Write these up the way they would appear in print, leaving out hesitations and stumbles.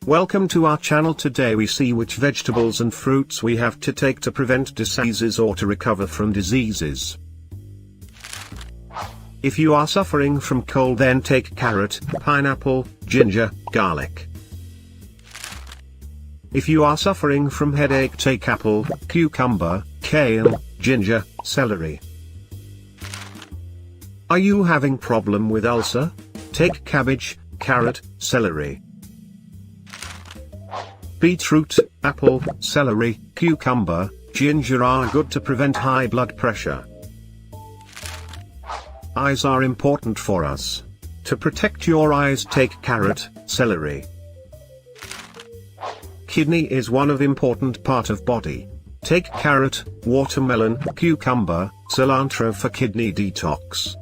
Welcome to our channel. Today we see which vegetables and fruits we have to take to prevent diseases or to recover from diseases. If you are suffering from cold, then take carrot, pineapple, ginger, garlic. If you are suffering from headache, take apple, cucumber, kale, ginger, celery. Are you having problem with ulcer? Take cabbage, carrot, celery. Beetroot, apple, celery, cucumber, ginger are good to prevent high blood pressure. Eyes are important for us. To protect your eyes, take carrot, celery. Kidney is one of important part of body. Take carrot, watermelon, cucumber, cilantro for kidney detox.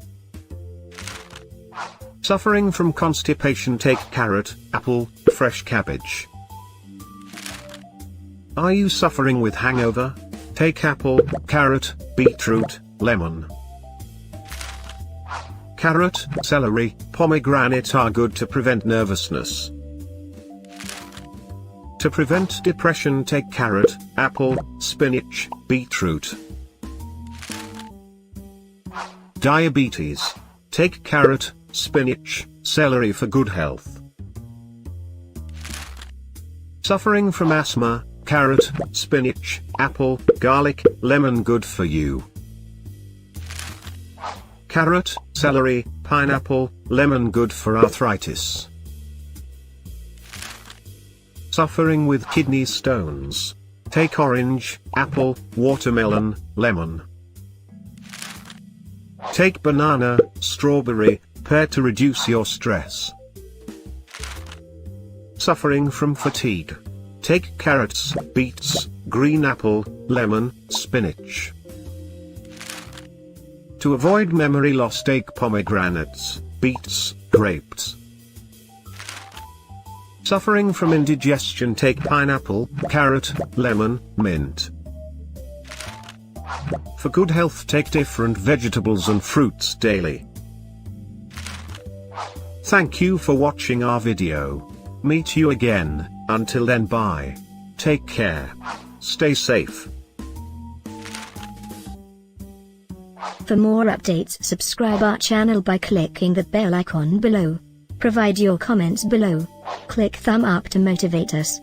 Suffering from constipation, take carrot, apple, fresh cabbage. Are you suffering with hangover? Take apple, carrot, beetroot, lemon. Carrot, celery, pomegranate are good to prevent nervousness. To prevent depression, take carrot, apple, spinach, beetroot. Diabetes. Take carrot, spinach, celery for good health. Suffering from asthma, carrot, spinach, apple, garlic, lemon good for you. Carrot, celery, pineapple, lemon good for arthritis. Suffering with kidney stones. Take orange, apple, watermelon, lemon. Take banana, strawberry, pear to reduce your stress. Suffering from fatigue. Take carrots, beets, green apple, lemon, spinach. To avoid memory loss, take pomegranates, beets, grapes. Suffering from indigestion, take pineapple, carrot, lemon, mint. For good health, take different vegetables and fruits daily. Thank you for watching our video. Meet you again. Until then, bye. Take care. Stay safe. For more updates, subscribe our channel by clicking the bell icon below. Provide your comments below. Click thumb up to motivate us.